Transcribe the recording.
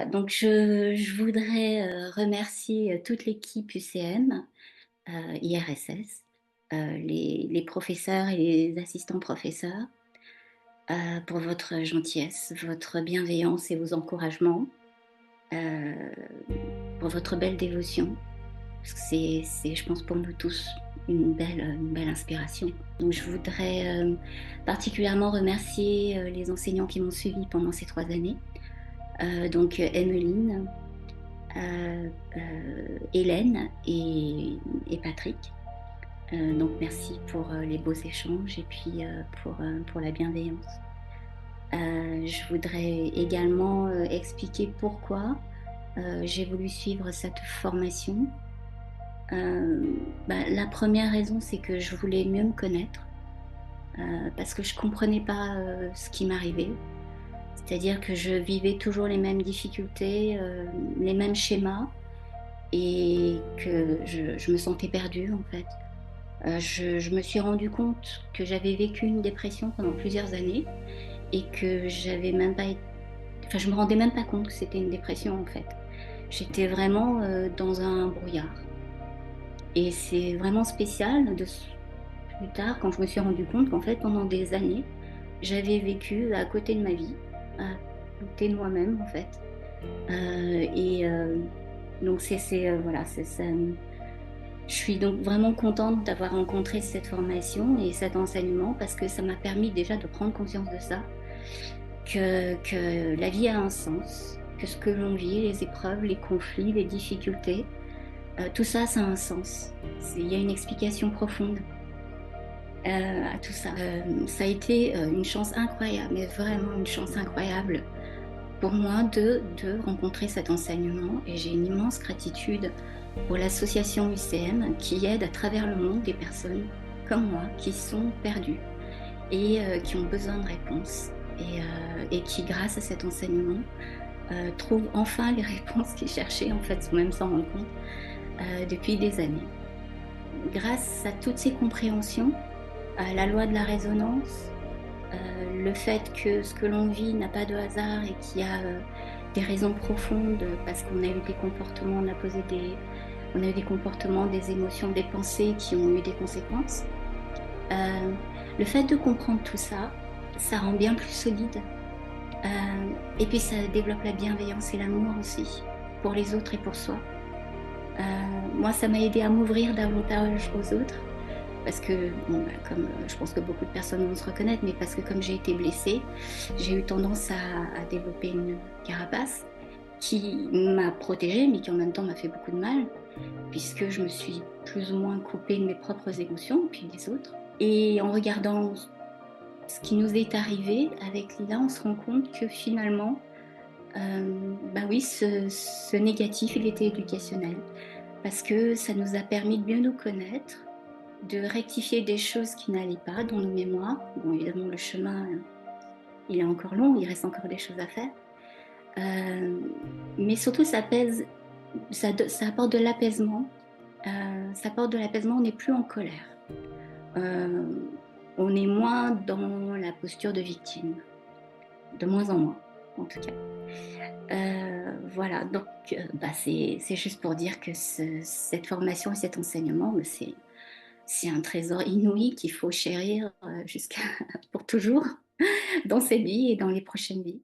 Voilà, donc je voudrais, remercier, toute l'équipe UCM, IRSS, les professeurs et les assistants professeurs, pour votre gentillesse, votre bienveillance et vos encouragements, heu, pour votre belle dévotion. Parce que c'est je pense pour nous tous une belle inspiration. Donc je voudrais, particulièrement remercier, les enseignants qui m'ont suivie pendant ces 3 années, donc Emmeline, Hélène et Patrick. Donc merci pour, les beaux échanges et puis, pour la bienveillance. Je voudrais également, expliquer pourquoi, j'ai voulu suivre cette formation. La première raison, c'est que je voulais mieux me connaître, parce que je comprenais pas, ce qui m'arrivait. C'est-à-dire que je vivais toujours les mêmes difficultés, les mêmes schémas et que je me sentais perdue, en fait. Je me suis rendu compte que j'avais vécu une dépression pendant plusieurs années et que j'avais même pas ét enfin, je me rendais même pas compte que c'était une dépression, en fait. J'étais vraiment, dans un brouillard et c'est vraiment spécial de s plus tard, quand je me suis rendu compte qu'en fait, pendant des années, j'avais vécu à côté de ma vie, à côté de moi-même, en fait. Donc voilà, c'est ça, je suis donc vraiment contente d'avoir rencontré cette formation et cet enseignement parce que ça m'a permis déjà de prendre conscience de ça, que la vie a un sens, que ce que l'on vit, les épreuves, les conflits, les difficultés, tout ça, ça a un sens. Il y a une explication profonde, à tout ça. Ça a été, une chance incroyable, mais vraiment une chance incroyable pour moi de rencontrer cet enseignement et j'ai une immense gratitude pour l'association UCM qui aide à travers le monde des personnes comme moi qui sont perdues et qui ont besoin de réponses et qui, grâce à cet enseignement, trouvent enfin les réponses qu'ils cherchaient, en fait, même sans rendre compte, depuis des années. Grâce à toutes ces compréhensions, à la loi de la résonance, le fait que ce que l'on vit n'a pas de hasard et qu'il y a, des raisons profondes, parce qu'on a eu des comportements, on a eu des comportements, des émotions, des pensées qui ont eu des conséquences. Heu, le fait de comprendre tout ça, ça rend bien plus solide, et puis ça développe la bienveillance et l'amour aussi, pour les autres et pour soi. Moi, ça m'a aidée à m'ouvrir davantage aux autres parce que, bon, comme, je pense que beaucoup de personnes vont se reconnaître, mais parce que comme j'ai été blessée, j'ai eu tendance à développer une carapace qui m'a protégée, mais qui en même temps m'a fait beaucoup de mal, puisque je me suis plus ou moins coupée de mes propres émotions, puis des autres. Et en regardant ce qui nous est arrivé avec Lila, on se rend compte que finalement, bah oui, ce négatif, il était éducationnel. Parce que ça nous a permis de mieux nous connaître, de rectifier des choses qui n'allaient pas dans nos mémoires. Bon, évidemment, le chemin, il est encore long, il reste encore des choses à faire. Mais surtout, ça apporte de l'apaisement. Ça apporte de l'apaisement, on n'est plus en colère. On est moins dans la posture de victime, de moins en moins, en tout cas. Voilà, donc c'est juste pour dire que cette formation et cet enseignement, c'est un trésor inouï qu'il faut chérir, jusqu'à pour toujours dans cette vie et dans les prochaines vies.